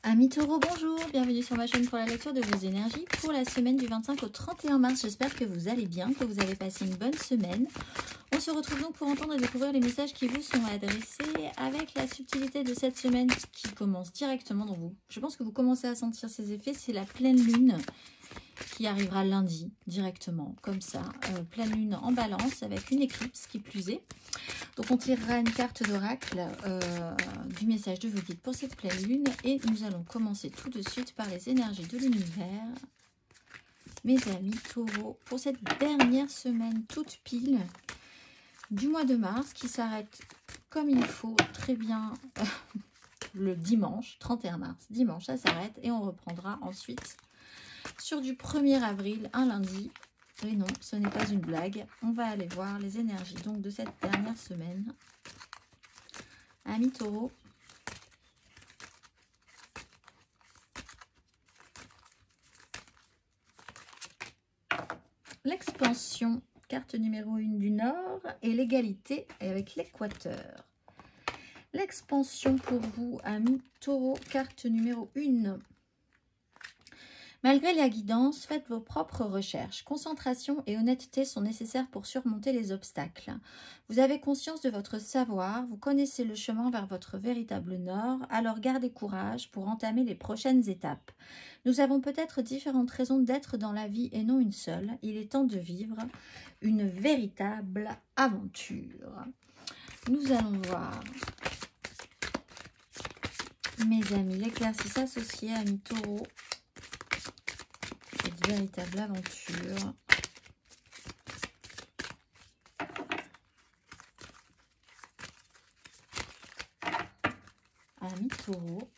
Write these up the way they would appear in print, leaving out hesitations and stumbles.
Amis taureaux, bonjour, bienvenue sur ma chaîne pour la lecture de vos énergies pour la semaine du 25 au 31 mars. J'espère que vous allez bien, que vous avez passé une bonne semaine. On se retrouve donc pour entendre et découvrir les messages qui vous sont adressés avec la subtilité de cette semaine qui commence directement dans vous. Je pense que vous commencez à sentir ses effets, c'est la pleine lune qui arrivera lundi directement, comme ça. Pleine lune en balance avec une éclipse qui plus est. Donc on tirera une carte d'oracle du message de vos guides pour cette pleine lune et nous allons commencer tout de suite par les énergies de l'univers. Mes amis taureaux, pour cette dernière semaine toute pile du mois de mars qui s'arrête comme il faut très bien le dimanche 31 mars. Dimanche ça s'arrête et on reprendra ensuite sur du 1er avril, un lundi. Et non, ce n'est pas une blague. On va aller voir les énergies donc de cette dernière semaine. Amis taureaux. L'expansion, carte numéro 1 du Nord, et l'égalité avec l'équateur. L'expansion pour vous, amis taureaux, carte numéro 1. Malgré la guidance, faites vos propres recherches. Concentration et honnêteté sont nécessaires pour surmonter les obstacles. Vous avez conscience de votre savoir, vous connaissez le chemin vers votre véritable nord, alors gardez courage pour entamer les prochaines étapes. Nous avons peut-être différentes raisons d'être dans la vie et non une seule. Il est temps de vivre une véritable aventure. Nous allons voir, mes amis, l'exercice associé, amis taureaux. Cette véritable aventure. Amis taureaux.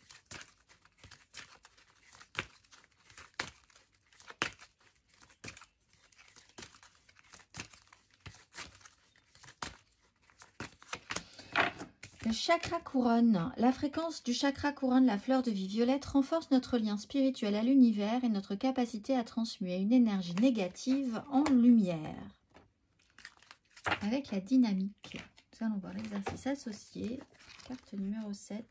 Le chakra couronne. La fréquence du chakra couronne, la fleur de vie violette, renforce notre lien spirituel à l'univers et notre capacité à transmuer une énergie négative en lumière. Avec la dynamique. Nous allons voir l'exercice associé. Carte numéro 7.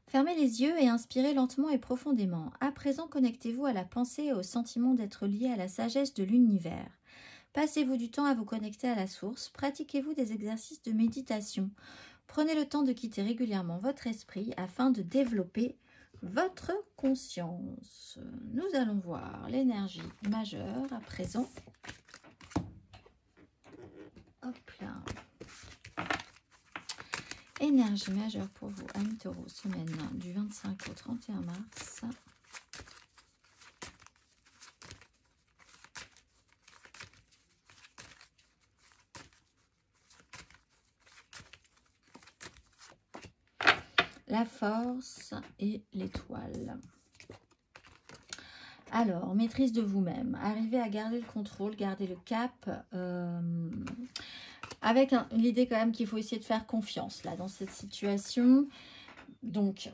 Fermez les yeux et inspirez lentement et profondément. À présent, connectez-vous à la pensée et au sentiment d'être lié à la sagesse de l'univers. Passez-vous du temps à vous connecter à la source, pratiquez-vous des exercices de méditation. Prenez le temps de quitter régulièrement votre esprit afin de développer votre conscience. Nous allons voir l'énergie majeure à présent. Hop là. Énergie majeure pour vous, amis taureaux, semaine du 25 au 31 mars. La force et l'étoile. Alors, maîtrise de vous-même. Arrivez à garder le contrôle, garder le cap. Avec l'idée quand même qu'il faut essayer de faire confiance là dans cette situation. Donc,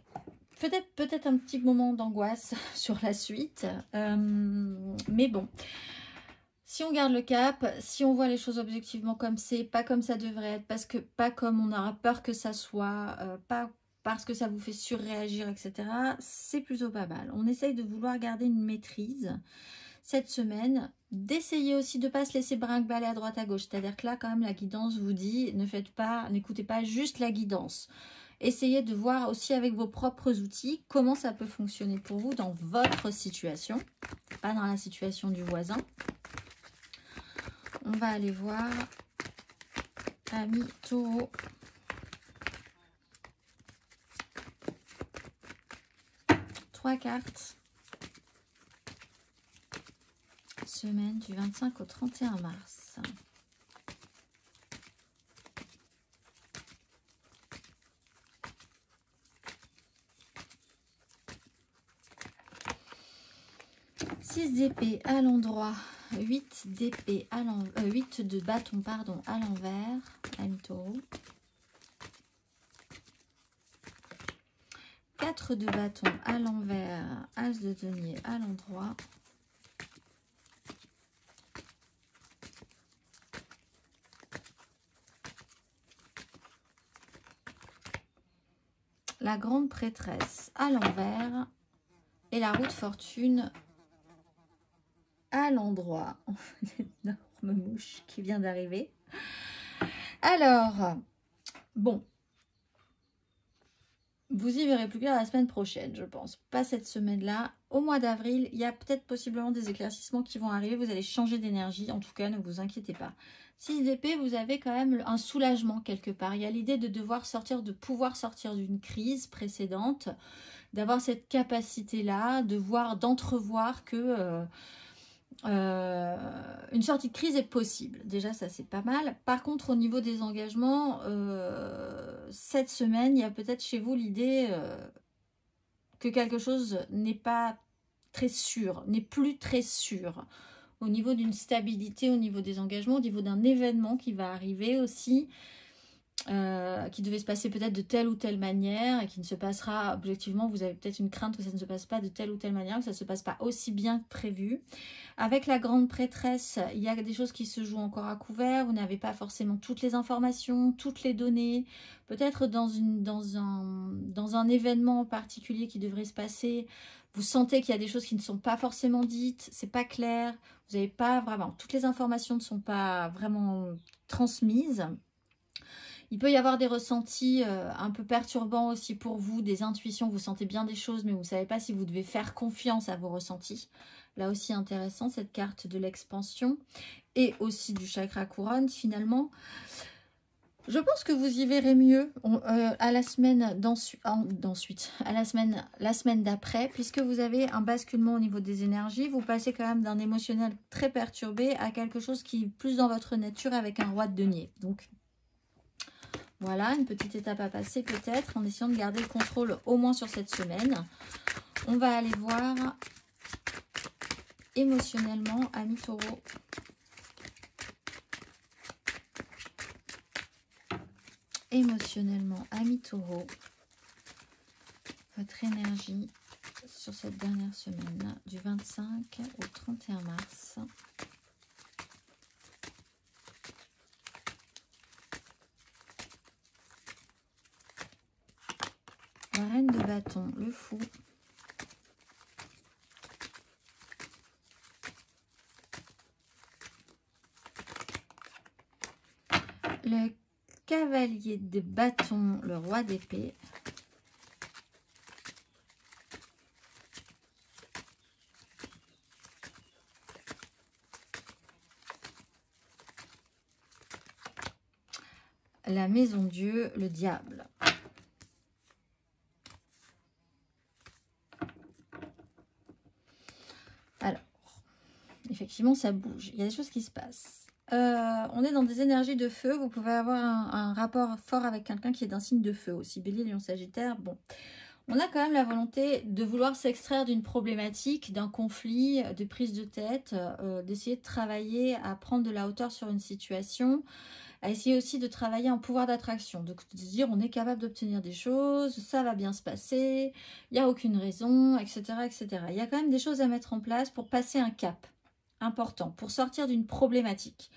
peut-être un petit moment d'angoisse sur la suite. Mais bon. Si on garde le cap, si on voit les choses objectivement comme c'est, pas comme ça devrait être, pas comme on aura peur que ça soit, pas parce que ça vous fait surréagir, etc., c'est plutôt pas mal. On essaye de vouloir garder une maîtrise cette semaine, d'essayer aussi de ne pas se laisser brinque-baller à droite à gauche. C'est-à-dire que là, quand même, la guidance vous dit, n'écoutez pas juste la guidance. Essayez de voir aussi avec vos propres outils comment ça peut fonctionner pour vous dans votre situation, pas dans la situation du voisin. On va aller voir, amis taureaux. Trois cartes. Semaine du 25 au 31 mars. Six d'épée à l'endroit. 8 d'épée à l'envers. 8 de bâton, pardon, à l'envers. Amis taureaux. 4 de bâton à l'envers. As de denier à l'endroit. la grande prêtresse à l'envers et la roue de fortune à l'endroit. Une énorme mouche qui vient d'arriver. Alors, bon, vous y verrez plus clair la semaine prochaine, je pense. Pas cette semaine-là. Au mois d'avril, il y a peut-être possiblement des éclaircissements qui vont arriver. Vous allez changer d'énergie. En tout cas, ne vous inquiétez pas. 6 d'épée, vous avez quand même un soulagement quelque part. Il y a l'idée de devoir sortir, de pouvoir sortir d'une crise précédente, d'avoir cette capacité-là, de voir, d'entrevoir que une sortie de crise est possible. Déjà, ça, c'est pas mal. Par contre, au niveau des engagements, cette semaine, il y a peut-être chez vous l'idée que quelque chose n'est pas très sûr, n'est plus très sûr. Au niveau d'une stabilité, au niveau des engagements, au niveau d'un événement qui va arriver aussi, qui devait se passer peut-être de telle ou telle manière et qui ne se passera objectivement, vous avez peut-être une crainte que ça ne se passe pas de telle ou telle manière, que ça ne se passe pas aussi bien que prévu. Avec la grande prêtresse, il y a des choses qui se jouent encore à couvert, vous n'avez pas forcément toutes les informations, toutes les données, peut-être dans un événement en particulier qui devrait se passer, vous sentez qu'il y a des choses qui ne sont pas forcément dites, c'est pas clair, vous n'avez pas vraiment, toutes les informations ne sont pas vraiment transmises. Il peut y avoir des ressentis un peu perturbants aussi pour vous, des intuitions, vous sentez bien des choses, mais vous ne savez pas si vous devez faire confiance à vos ressentis. Là aussi intéressant, cette carte de l'expansion et aussi du chakra couronne finalement. Je pense que vous y verrez mieux à la semaine la semaine d'après, puisque vous avez un basculement au niveau des énergies. Vous passez quand même d'un émotionnel très perturbé à quelque chose qui est plus dans votre nature avec un roi de denier. Donc, voilà, une petite étape à passer peut-être en essayant de garder le contrôle au moins sur cette semaine. On va aller voir émotionnellement, amis taureaux. Émotionnellement, amis taureaux, votre énergie sur cette dernière semaine du 25 au 31 mars. La reine de bâton, le fou. Le cavalier de bâton, le roi d'épée. La maison Dieu, le diable. Alors, effectivement, ça bouge. Il y a des choses qui se passent. On est dans des énergies de feu. Vous pouvez avoir un rapport fort avec quelqu'un qui est d'un signe de feu aussi. Bélier, Lion, Sagittaire. Bon, on a quand même la volonté de vouloir s'extraire d'une problématique, d'un conflit, de prise de tête, d'essayer de travailler à prendre de la hauteur sur une situation, à essayer aussi de travailler en pouvoir d'attraction, de se dire on est capable d'obtenir des choses, ça va bien se passer, il n'y a aucune raison, etc., etc. Il y a quand même des choses à mettre en place pour passer un cap important, pour sortir d'une problématique.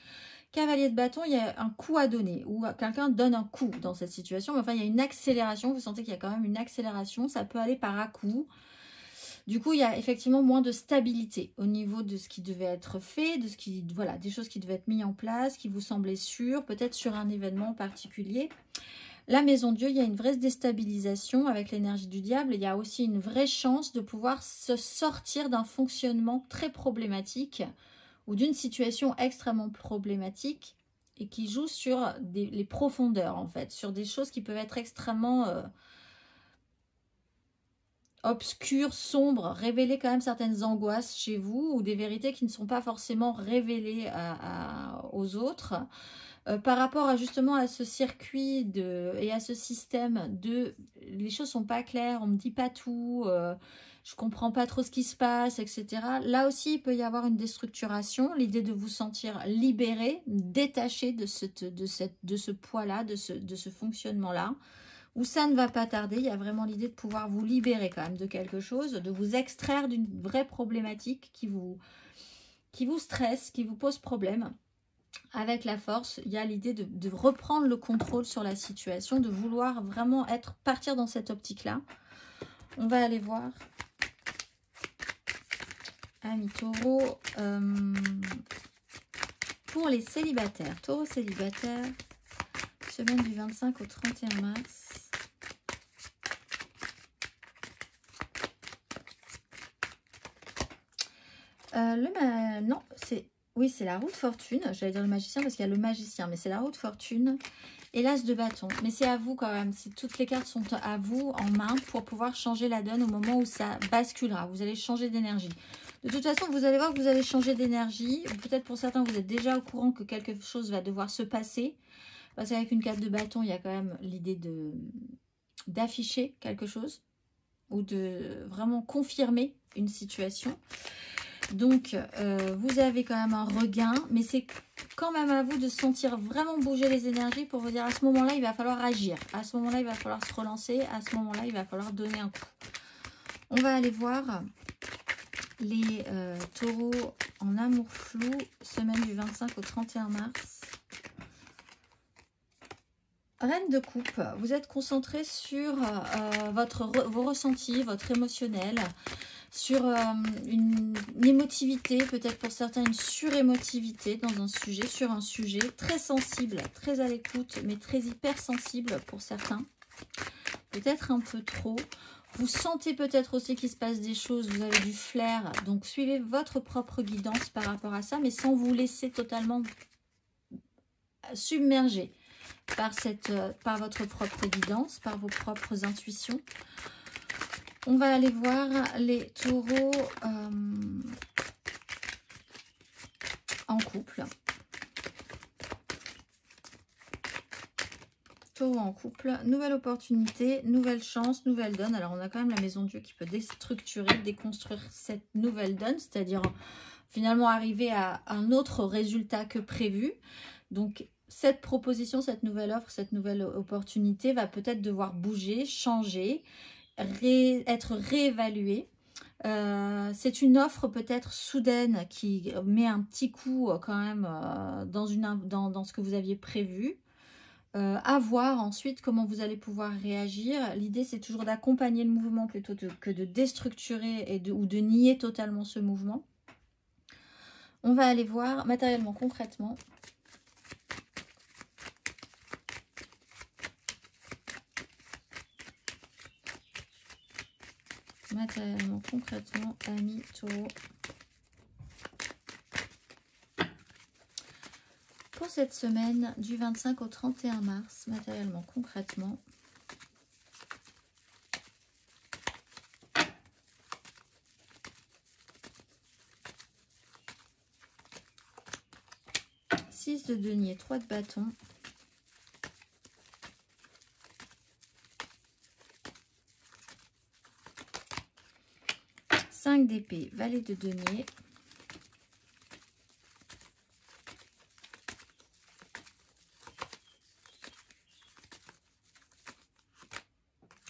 Cavalier de bâton, il y a un coup à donner, ou quelqu'un donne un coup dans cette situation, mais enfin il y a une accélération, vous sentez qu'il y a quand même une accélération, ça peut aller par à-coup. Du coup, il y a effectivement moins de stabilité au niveau de ce qui devait être fait, de ce qui, voilà, des choses qui devaient être mises en place, qui vous semblaient sûres, peut-être sur un événement particulier. La maison Dieu, il y a une vraie déstabilisation avec l'énergie du diable. Il y a aussi une vraie chance de pouvoir se sortir d'un fonctionnement très problématique ou d'une situation extrêmement problématique et qui joue sur les profondeurs, en fait, sur des choses qui peuvent être extrêmement obscures, sombres, révéler quand même certaines angoisses chez vous ou des vérités qui ne sont pas forcément révélées aux autres. Par rapport à justement à ce circuit et à ce système de les choses sont pas claires, on me dit pas tout, je comprends pas trop ce qui se passe, etc. Là aussi, il peut y avoir une déstructuration, l'idée de vous sentir libéré, détaché de ce poids-là, de ce fonctionnement-là, où ça ne va pas tarder. Il y a vraiment l'idée de pouvoir vous libérer quand même de quelque chose, de vous extraire d'une vraie problématique qui vous stresse, qui vous pose problème. avec la force, il y a l'idée de reprendre le contrôle sur la situation, de vouloir vraiment partir dans cette optique-là. On va aller voir, amis taureaux, pour les célibataires. Taureau célibataire, semaine du 25 au 31 mars. Non, c'est... Oui, c'est la roue de fortune. J'allais dire le magicien parce qu'il y a le magicien, mais c'est la roue de fortune et l'as de bâton. Mais c'est à vous quand même. Toutes les cartes sont à vous en main pour pouvoir changer la donne au moment où ça basculera. Vous allez changer d'énergie. De toute façon, vous allez voir que vous allez changer d'énergie. Peut-être pour certains, vous êtes déjà au courant que quelque chose va devoir se passer. Parce qu'avec une carte de bâton, il y a quand même l'idée d'afficher quelque chose ou de vraiment confirmer une situation. Donc, vous avez quand même un regain, mais c'est quand même à vous de sentir vraiment bouger les énergies pour vous dire à ce moment-là, il va falloir agir. À ce moment-là, il va falloir se relancer. À ce moment-là, il va falloir donner un coup. On va aller voir les taureaux en amour flou, semaine du 25 au 31 mars. Reine de coupe, vous êtes concentré sur vos ressentis, votre émotionnel, sur une émotivité, peut-être pour certains une surémotivité dans un sujet, sur un sujet très sensible, très à l'écoute, mais très hypersensible pour certains. Peut-être un peu trop. Vous sentez peut-être aussi qu'il se passe des choses, vous avez du flair, donc suivez votre propre guidance par rapport à ça, mais sans vous laisser totalement submerger par votre propre guidance, par vos propres intuitions. On va aller voir les taureaux en couple. Taureau en couple, nouvelle opportunité, nouvelle chance, nouvelle donne. Alors on a quand même la maison de Dieu qui peut déstructurer, déconstruire cette nouvelle donne, c'est-à-dire finalement arriver à un autre résultat que prévu. Donc cette proposition, cette nouvelle offre, cette nouvelle opportunité va peut-être devoir bouger, changer, être réévaluée. C'est une offre peut-être soudaine qui met un petit coup quand même dans ce que vous aviez prévu. À voir ensuite comment vous allez pouvoir réagir. L'idée, c'est toujours d'accompagner le mouvement plutôt que de déstructurer ou de nier totalement ce mouvement. On va aller voir matériellement, concrètement. Matériellement, concrètement, amis taureaux. Pour cette semaine du 25 au 31 mars, matériellement, concrètement. Six de denier, 3 de bâton. Cinq d'épée, valet de denier.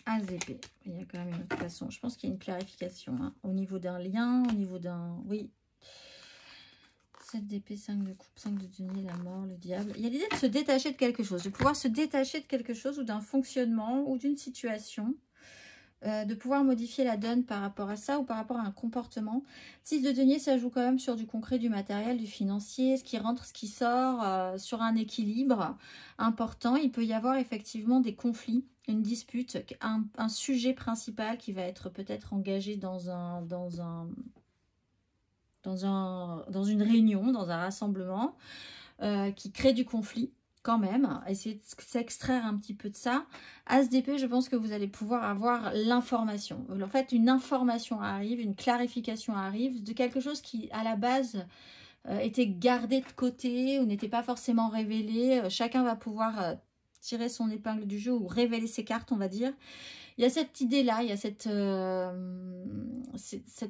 As d'épée. Il y a quand même une autre façon. Je pense qu'il y a une clarification hein, au niveau d'un lien, au niveau d'un... Oui. 7 d'épée, 5 de coupe, 5 de denier, la mort, le diable. Il y a l'idée de se détacher de quelque chose, de pouvoir se détacher de quelque chose ou d'un fonctionnement ou d'une situation. De pouvoir modifier la donne par rapport à ça ou par rapport à un comportement. 6 de denier, ça joue quand même sur du concret, du matériel, du financier, ce qui rentre, ce qui sort, sur un équilibre important. Il peut y avoir effectivement des conflits, une dispute, un sujet principal qui va être peut-être engagé dans une réunion, dans un rassemblement, qui crée du conflit. Quand même, essayez de s'extraire un petit peu de ça. As d'épée, je pense que vous allez pouvoir avoir l'information. En fait, une information arrive, une clarification arrive de quelque chose qui, à la base, était gardé de côté ou n'était pas forcément révélé. Chacun va pouvoir tirer son épingle du jeu ou révéler ses cartes, on va dire. Il y a cette idée-là, il y a cette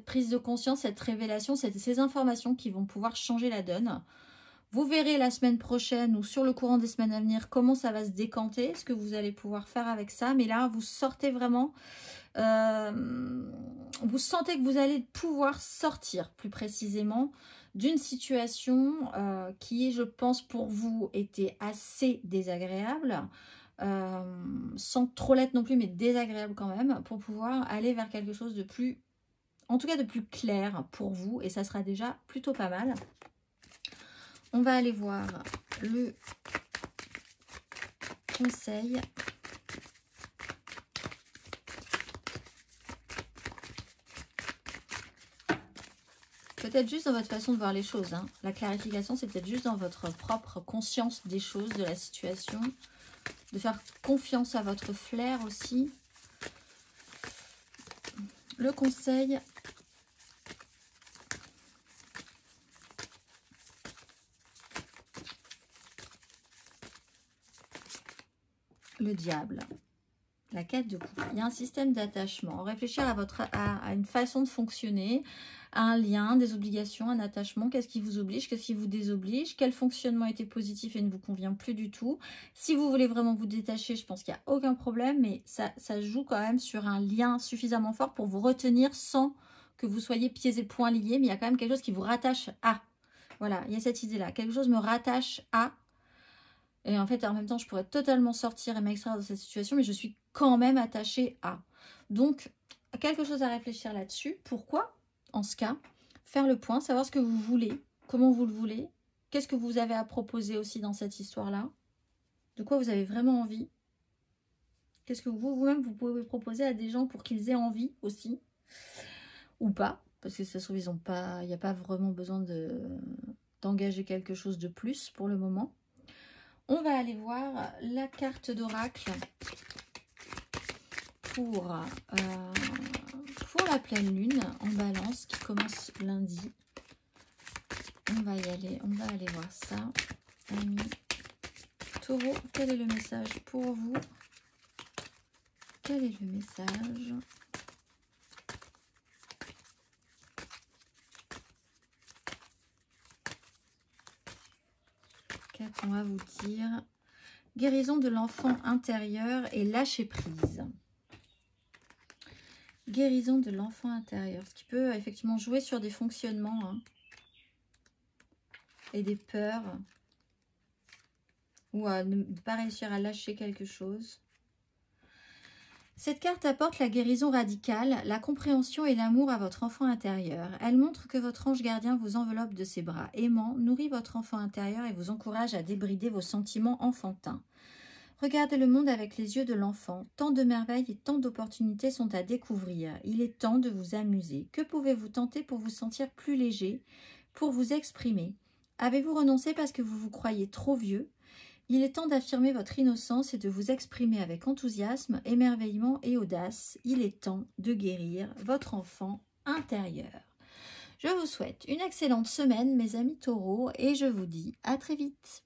prise de conscience, cette révélation, ces informations qui vont pouvoir changer la donne. Vous verrez la semaine prochaine ou sur le courant des semaines à venir comment ça va se décanter, ce que vous allez pouvoir faire avec ça. Mais là, vous sortez vraiment, vous sentez que vous allez pouvoir sortir plus précisément d'une situation qui, je pense, pour vous, était assez désagréable, sans trop l'être non plus, mais désagréable quand même, pour pouvoir aller vers quelque chose de plus, en tout cas de plus clair pour vous, et ça sera déjà plutôt pas mal. On va aller voir le conseil. Peut-être juste dans votre façon de voir les choses. Hein. La clarification, c'est peut-être juste dans votre propre conscience des choses, de la situation. De faire confiance à votre flair aussi. Le conseil. Le diable. La 4 de coupe. Il y a un système d'attachement. Réfléchir à une façon de fonctionner, à un lien, des obligations, un attachement. Qu'est-ce qui vous oblige? Qu'est-ce qui vous désoblige? Quel fonctionnement était positif et ne vous convient plus du tout? Si vous voulez vraiment vous détacher, je pense qu'il n'y a aucun problème, mais ça joue quand même sur un lien suffisamment fort pour vous retenir sans que vous soyez pieds et poings liés, mais il y a quand même quelque chose qui vous rattache à. Voilà, il y a cette idée-là. Quelque chose me rattache à. Et en fait, en même temps, je pourrais totalement sortir et m'extraire de cette situation, mais je suis quand même attachée à. Donc, quelque chose à réfléchir là-dessus. Pourquoi, en ce cas, faire le point, savoir ce que vous voulez, comment vous le voulez, qu'est-ce que vous avez à proposer aussi dans cette histoire-là, de quoi vous avez vraiment envie, qu'est-ce que vous-même vous pouvez proposer à des gens pour qu'ils aient envie aussi, ou pas, parce que ça se trouve, il n'y a pas vraiment besoin d'engager quelque chose de plus pour le moment. On va aller voir la carte d'oracle pour la pleine lune en balance qui commence lundi. On va y aller, on va aller voir ça. Amis Taureau, quel est le message pour vous? Quel est le message? On va vous dire guérison de l'enfant intérieur et lâcher prise. Guérison de l'enfant intérieur, ce qui peut effectivement jouer sur des fonctionnements hein, et des peurs ou à ne pas réussir à lâcher quelque chose. Cette carte apporte la guérison radicale, la compréhension et l'amour à votre enfant intérieur. Elle montre que votre ange gardien vous enveloppe de ses bras aimants, nourrit votre enfant intérieur et vous encourage à débrider vos sentiments enfantins. Regardez le monde avec les yeux de l'enfant. Tant de merveilles et tant d'opportunités sont à découvrir. Il est temps de vous amuser. Que pouvez-vous tenter pour vous sentir plus léger, pour vous exprimer? Avez-vous renoncé parce que vous vous croyez trop vieux? Il est temps d'affirmer votre innocence et de vous exprimer avec enthousiasme, émerveillement et audace. Il est temps de guérir votre enfant intérieur. Je vous souhaite une excellente semaine, mes amis taureaux, et je vous dis à très vite.